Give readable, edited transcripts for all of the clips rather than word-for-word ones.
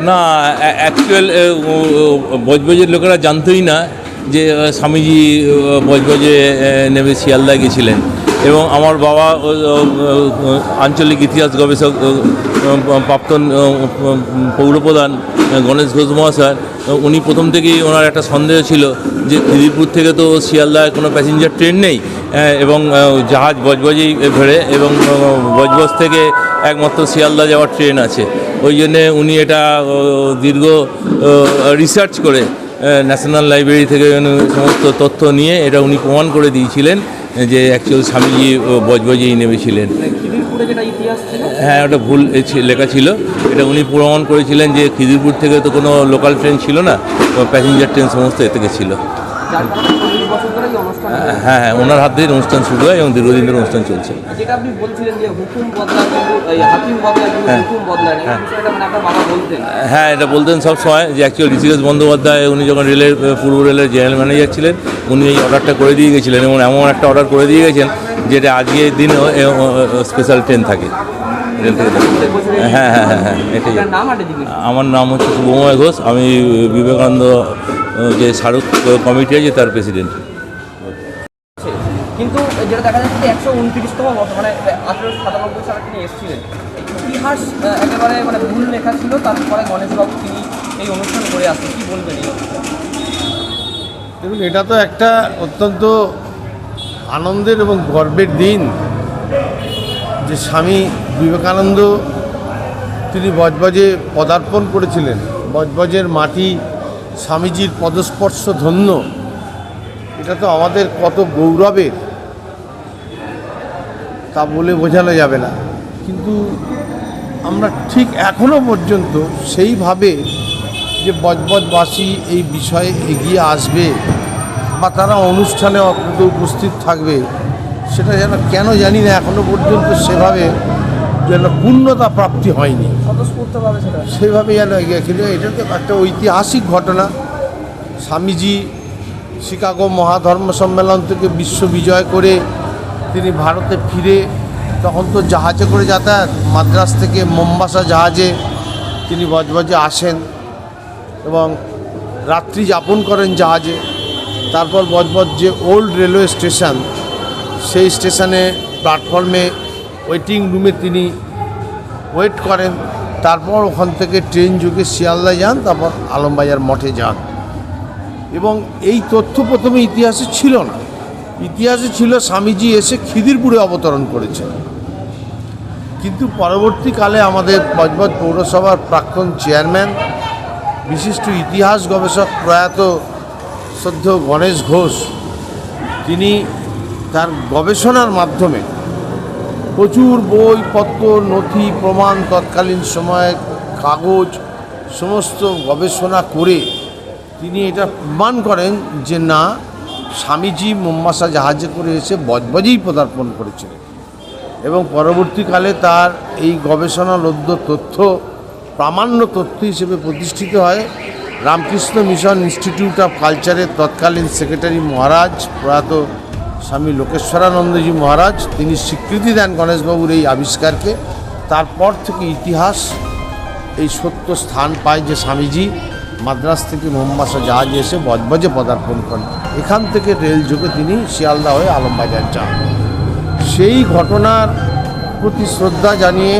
না, অ্যাকচুয়াল বজবজের লোকেরা জানতোই না যে স্বামীজি বজবজে নেমে শিয়ালদা গেছিলেন। এবং আমার বাবা আঞ্চলিক ইতিহাস গবেষক প্রাক্তন পৌরপ্রধান গণেশ ঘোষ মহাশয়, উনি প্রথম থেকেই ওনার একটা সন্দেহ ছিল যে খিদিরপুর থেকে তো শিয়ালদায় কোনো প্যাসেঞ্জার ট্রেন নেই এবং জাহাজ বজবজেই ভেড়ে এবং বজবজ থেকে একমাত্র শিয়ালদা যাওয়ার ট্রেন আছে। ওই জন্যে উনি এটা দীর্ঘ রিসার্চ করে ন্যাশনাল লাইব্রেরি থেকে সমস্ত তথ্য নিয়ে এটা উনি প্রমাণ করে দিয়েছিলেন যে অ্যাকচুয়াল স্বামীজি বজবজেই নেমেছিলেন। হ্যাঁ, ওটা ভুল লেখা ছিল। এটা উনি প্রমাণ করেছিলেন যে খিদিরপুর থেকে তো কোনো লোকাল ট্রেন ছিল না, প্যাসেঞ্জার ট্রেন সমস্ত এ থেকে ছিল। হ্যাঁ, ওনার হাত দিয়ে অনুষ্ঠান শুরু হয় এবং দীর্ঘদিন ধরে অনুষ্ঠান চলছে। হ্যাঁ, এটা বলতেন সব সময় যে অ্যাকচুয়াল ঋষিকেশ বন্দ্যোপাধ্যায় উনি যখন রেলের পূর্ব রেলের জেনারেল ম্যানেজার ছিলেন, উনি এই অর্ডারটা করে দিয়ে গেছিলেন এবং এমন একটা অর্ডার করে দিয়ে গেছেন যেটা আজকের দিনেও স্পেশাল ট্রেন থাকে রেল থেকে। হ্যাঁ, এটাই। আমার নাম হচ্ছে শুভময় ঘোষ, আমি বিবেকানন্দ যে স্মারক কমিটি আছে তার প্রেসিডেন্ট। কিন্তু যেটা দেখা যাচ্ছে 129তম বছর, মানে 1897 সালে তিনি এসেছিলেন। ইতিহাস একেবারে ভুল লেখা ছিল। তারপরে গণেশবাবু তিনি এই অনুষ্ঠান করে আসেন, কী বলবেন? দেখুন, এটা তো একটা অত্যন্ত আনন্দের এবং গর্বের দিন যে স্বামী বিবেকানন্দ তিনি বজবজে পদার্পণ করেছিলেন। বজবজের মাটি স্বামীজির পদস্পর্শ ধন্য, এটা তো আমাদের কত গৌরবের তা বলে বোঝানো যাবে না। কিন্তু আমরা ঠিক এখনও পর্যন্ত সেইভাবে যে বজবজবাসী এই বিষয়ে এগিয়ে আসবে বা তারা অনুষ্ঠানে অত্যন্ত উপস্থিত থাকবে, সেটা যেন কেন জানি না এখনও পর্যন্ত সেভাবে যেন পূর্ণতা প্রাপ্তি হয়নি, সেভাবে যেন এগিয়ে। কিন্তু এটা তো একটা ঐতিহাসিক ঘটনা। স্বামীজি শিকাগো মহাধর্ম সম্মেলন থেকে বিশ্ব বিজয় করে তিনি ভারতে ফিরে, তখন তো জাহাজে করে যাতায়াত, মাদ্রাজ থেকে মোম্বাসা জাহাজে তিনি বজবজে আসেন এবং রাত্রি যাপন করেন জাহাজে। তারপর বজবজ যে ওল্ড রেলওয়ে স্টেশন, সেই স্টেশনে প্ল্যাটফর্মে ওয়েটিং রুমে তিনি ওয়েট করেন। তারপর ওখান থেকে ট্রেন যুগে শিয়ালদা যান, তারপর আলমবাজার মঠে যান। এবং এই তথ্য প্রথমে ইতিহাসে ছিল না। ইতিহাসে ছিল স্বামীজি এসে খিদিরপুরে অবতরণ করেছেন। কিন্তু পরবর্তীকালে আমাদের বজবজ পৌরসভার প্রাক্তন চেয়ারম্যান, বিশিষ্ট ইতিহাস গবেষক প্রয়াত শ্রদ্ধেয় গণেশ ঘোষ, তিনি তার গবেষণার মাধ্যমে প্রচুর বইপত্র, নথি, প্রমাণ, তৎকালীন সময়ের কাগজ সমস্ত গবেষণা করে তিনি এটা প্রমাণ করেন যে না, স্বামীজি মোম্বাসা জাহাজে করে এসে বজবজেই পদার্পণ করেছিলেন। এবং পরবর্তীকালে তার এই গবেষণালব্ধ তথ্য প্রামাণ্য তথ্য হিসেবে প্রতিষ্ঠিত হয়। রামকৃষ্ণ মিশন ইনস্টিটিউট অফ কালচারের তৎকালীন সেক্রেটারি মহারাজ প্রয়াত স্বামী লোকেশ্বরানন্দজি মহারাজ, তিনি স্বীকৃতি দেন গণেশবাবুর এই আবিষ্কারকে। তারপর থেকে ইতিহাস এই সত্য স্থান পায় যে স্বামীজি মাদ্রাজ থেকে মোম্বাসা জাহাজে এসে বজবজে পদার্পণ করেন। এখান থেকে রেল যোগে তিনি শিয়ালদা হয়ে আলমবাজার যান। সেই ঘটনার প্রতি শ্রদ্ধা জানিয়ে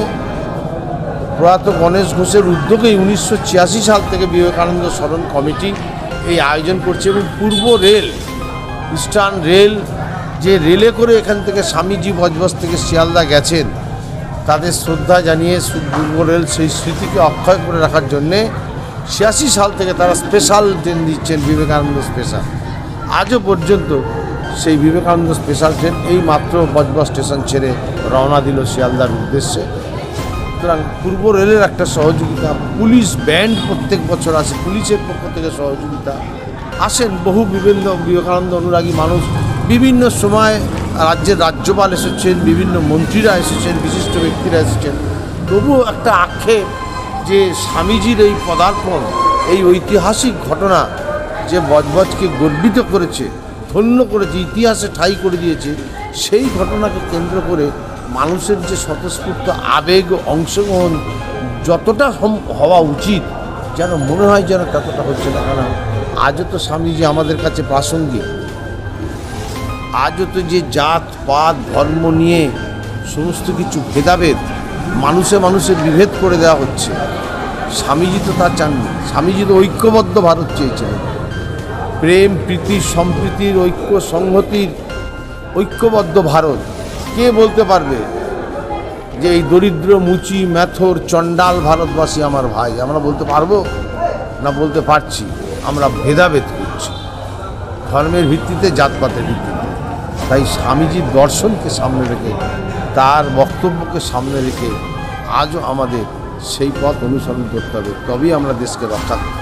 প্রয়াত গণেশ ঘোষের উদ্যোগেই 1986 সাল থেকে বিবেকানন্দ স্মরণ কমিটি এই আয়োজন করছে। এবং পূর্ব রেল, ইস্টার্ন রেল, যে রেলে করে এখান থেকে স্বামীজি বজবজ থেকে শিয়ালদা গেছেন, তাদের শ্রদ্ধা জানিয়ে পূর্ব রেল সেই স্মৃতিকে অক্ষয় করে রাখার জন্যে 86 সাল থেকে তারা স্পেশাল ট্রেন দিচ্ছেন, বিবেকানন্দ স্পেশাল। আজও পর্যন্ত সেই বিবেকানন্দ স্পেশাল ট্রেন এই মাত্র বজবজ স্টেশন ছেড়ে রওনা দিল শিয়ালদার উদ্দেশ্যে। সুতরাং পূর্ব রেলের একটা সহযোগিতা, পুলিশ ব্যান্ড প্রত্যেক বছর আসে, পুলিশের পক্ষ থেকে সহযোগিতা আসেন। বহু বিভিন্ন বিবেকানন্দ অনুরাগী মানুষ বিভিন্ন সময়, রাজ্যের রাজ্যপাল এসেছেন, বিভিন্ন মন্ত্রীরা এসেছেন, বিশিষ্ট ব্যক্তিরা এসেছেন। তবুও একটা আক্ষেপ যে স্বামীজির এই পদার্পণ, এই ঐতিহাসিক ঘটনা যে বজবজকে গর্বিত করেছে, ধন্য করেছে, ইতিহাসে ঠাঁই করে দিয়েছে, সেই ঘটনাকে কেন্দ্র করে মানুষের যে স্বতঃস্ফূর্ত আবেগ অংশগ্রহণ যতটা হওয়া উচিত যেন মনে হয় যেন ততটা হচ্ছে না। কেন আজও তো স্বামীজি আমাদের কাছে প্রাসঙ্গিক, আজও তো যে জাত পাত ধর্ম নিয়ে সমস্ত কিছু ভেদাভেদ মানুষে বিভেদ করে দেওয়া হচ্ছে, স্বামীজি তো তা চাননি। স্বামীজি তো ঐক্যবদ্ধ ভারত চেয়েছিলেন, প্রেম প্রীতি সম্প্রীতির ঐক্য সংহতির ঐক্যবদ্ধ ভারত। কে বলতে পারবে যে এই দরিদ্র মুচি মেথর চণ্ডাল ভারতবাসী আমার ভাই? আমরা বলতে পারবো না? বলতে পারছি। আমরা ভেদাভেদ করছি ধর্মের ভিত্তিতে, জাতপাতের ভিত্তিতে। তাই স্বামীজির দর্শনকে সামনে রেখে, তার বক্তব্যকে সামনে রেখে আজও আমাদের সেই পথ অনুসরণ করতে হবে, তবেই আমরা দেশকে রক্ষা করতে